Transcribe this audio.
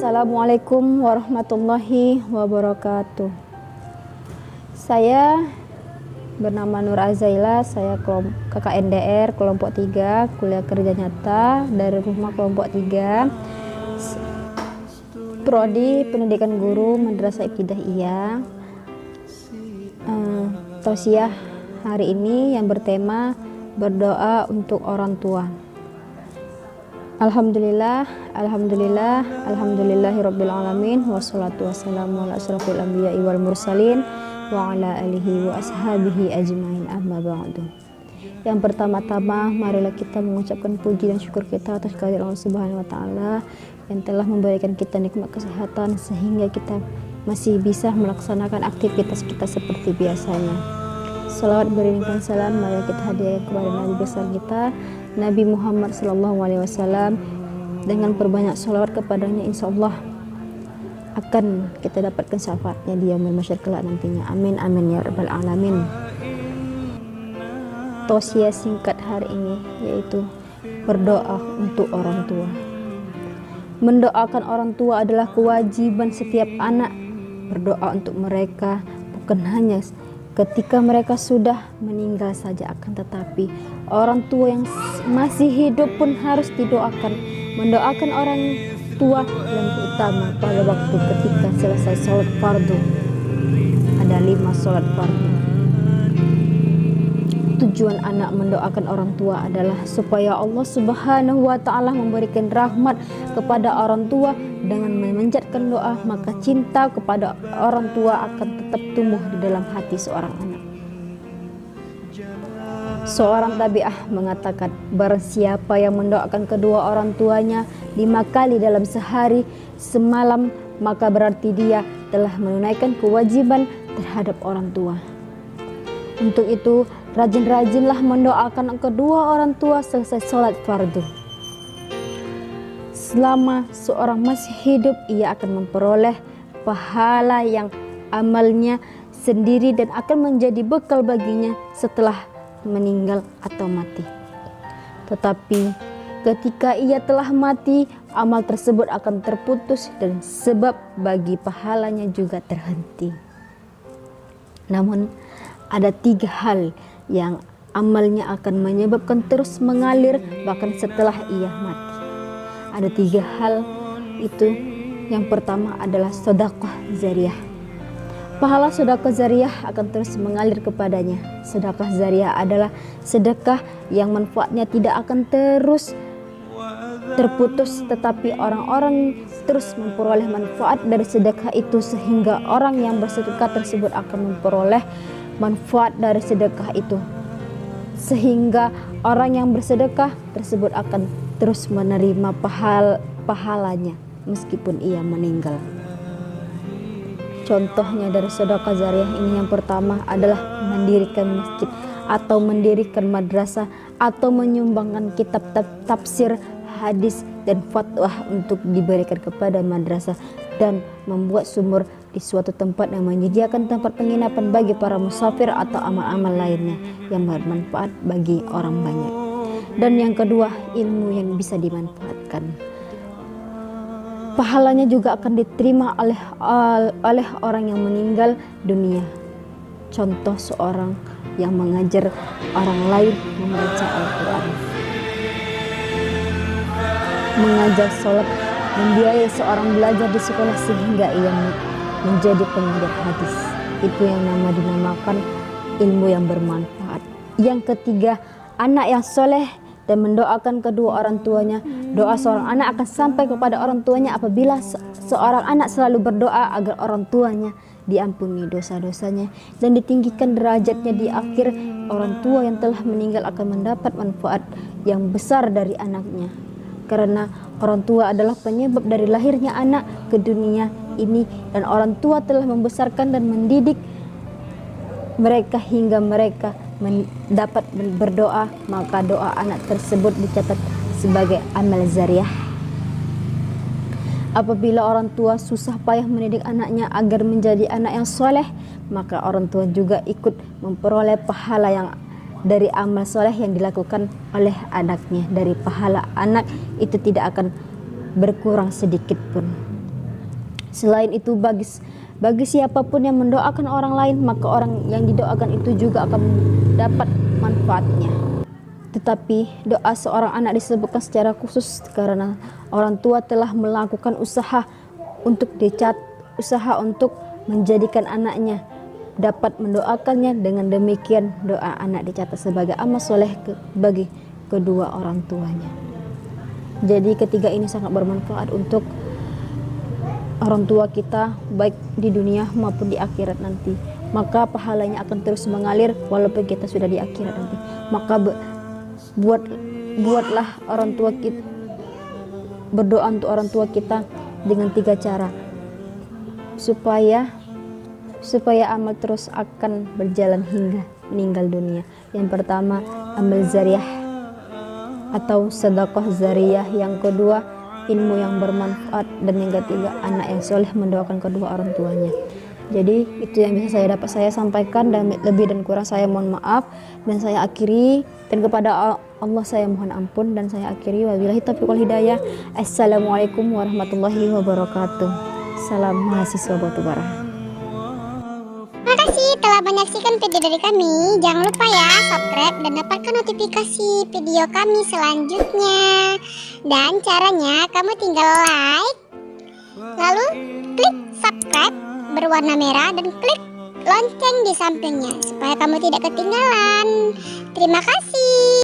Assalamualaikum warahmatullahi wabarakatuh. Saya bernama Nur Azaila, saya KKNDR kelompok 3, kuliah kerja nyata dari rumah kelompok 3. Prodi Pendidikan Guru Madrasah Ibtidaiyah. Tausiah hari ini yang bertema berdoa untuk orang tua. Alhamdulillahirabbil alamin wassalatu wassalamu ala asrofil anbiya'i wal mursalin wa ala alihi wa ashabihi ajmain, amma ba'du. Yang pertama-tama marilah kita mengucapkan puji dan syukur kita atas kehadirat Allah Subhanahu wa taala yang telah memberikan kita nikmat kesehatan sehingga kita masih bisa melaksanakan aktivitas kita seperti biasanya. Salawat beriringkan salam marilah kita hadirkan kepada Nabi besar kita Nabi Muhammad SAW. Dengan perbanyak salawat kepadanya, insya Allah akan kita dapatkan syafaatnya di yaumil mahsyar kelak nantinya. Amin amin ya rabbal alamin. Tausiah singkat hari ini yaitu berdoa untuk orang tua. Mendoakan orang tua adalah kewajiban setiap anak. Berdoa untuk mereka bukan hanya ketika mereka sudah meninggal saja, akan tetapi orang tua yang masih hidup pun harus didoakan. Mendoakan orang tua yang utama pada waktu ketika selesai sholat fardu. Ada 5 sholat fardu. Tujuan anak mendoakan orang tua adalah supaya Allah Subhanahu wa taala memberikan rahmat kepada orang tua. Dengan memanjatkan doa, maka cinta kepada orang tua akan tetap tumbuh di dalam hati seorang anak. Seorang tabi'ah mengatakan, barang siapa yang mendoakan kedua orang tuanya 5 kali dalam sehari semalam, maka berarti dia telah menunaikan kewajiban terhadap orang tua. Untuk itu, rajin-rajinlah mendoakan kedua orang tua selesai sholat fardu. Selama seorang masih hidup, ia akan memperoleh pahala yang amalnya sendiri dan akan menjadi bekal baginya setelah meninggal atau mati. Tetapi ketika ia telah mati, amal tersebut akan terputus dan sebab bagi pahalanya juga terhenti. Namun ada 3 hal yang amalnya akan menyebabkan terus mengalir bahkan setelah ia mati. Ada 3 hal itu. Yang pertama adalah sedekah jariyah. Pahala sedekah jariyah akan terus mengalir kepadanya. Sedekah jariyah adalah sedekah yang manfaatnya tidak akan terus terputus, tetapi orang-orang terus memperoleh manfaat dari sedekah itu sehingga orang yang bersedekah tersebut akan memperoleh manfaat dari sedekah itu. Sehingga orang yang bersedekah tersebut akan terus menerima pahalanya meskipun ia meninggal. Contohnya dari sedekah jariyah ini, yang pertama adalah mendirikan masjid atau mendirikan madrasah atau menyumbangkan kitab tafsir, hadis dan fatwa untuk diberikan kepada madrasah dan membuat sumur di suatu tempat yang menyediakan tempat penginapan bagi para musafir atau amal-amal lainnya yang bermanfaat bagi orang banyak. Dan yang kedua, ilmu yang bisa dimanfaatkan. Pahalanya juga akan diterima oleh orang yang meninggal dunia. Contoh seorang yang mengajar orang lain membaca Al-Quran, mengajar sholat, membiayai seorang belajar di sekolah sehingga ia menjadi pengajar hadis. Itu yang dinamakan ilmu yang bermanfaat. Yang ketiga, anak yang soleh dan mendoakan kedua orang tuanya. Doa seorang anak akan sampai kepada orang tuanya apabila seorang anak selalu berdoa agar orang tuanya diampuni dosa-dosanya dan ditinggikan derajatnya di akhir. Orang tua yang telah meninggal akan mendapat manfaat yang besar dari anaknya, karena orang tua adalah penyebab dari lahirnya anak ke dunia ini, dan orang tua telah membesarkan dan mendidik mereka hingga mereka dapat berdoa, maka doa anak tersebut dicatat sebagai amal jariyah. Apabila orang tua susah payah mendidik anaknya agar menjadi anak yang soleh, maka orang tua juga ikut memperoleh pahala yang dari amal soleh yang dilakukan oleh anaknya. Dari pahala anak itu tidak akan berkurang sedikit pun. Selain itu bagi siapapun yang mendoakan orang lain, maka orang yang didoakan itu juga akan dapat manfaatnya. Tetapi doa seorang anak disebutkan secara khusus karena orang tua telah melakukan usaha untuk menjadikan anaknya dapat mendoakannya. Dengan demikian doa anak dicatat sebagai amal soleh bagi kedua orang tuanya. Jadi ketiga ini sangat bermanfaat untuk orang tua kita, baik di dunia maupun di akhirat nanti. Maka pahalanya akan terus mengalir walaupun kita sudah di akhirat nanti. Maka buatlah orang tua kita, berdoa untuk orang tua kita dengan 3 cara supaya amal terus akan berjalan hingga meninggal dunia. Yang pertama, amal zariyah atau sedekah zariyah. Yang kedua, ilmu yang bermanfaat. Dan yang ketiga, anak yang soleh mendoakan kedua orang tuanya. Jadi itu yang bisa saya sampaikan, dan lebih dan kurang saya mohon maaf. Dan saya akhiri, dan kepada Allah saya mohon ampun, dan saya akhiri. Wabillahi taufiq wal hidayah. Assalamualaikum warahmatullahi wabarakatuh. Salam mahasiswa Batu Bara. Terima kasih telah menyaksikan video dari kami. Jangan lupa ya subscribe dan dapatkan notifikasi video kami selanjutnya. Dan caranya kamu tinggal like, lalu klik subscribe berwarna merah dan klik lonceng di sampingnya supaya kamu tidak ketinggalan. Terima kasih.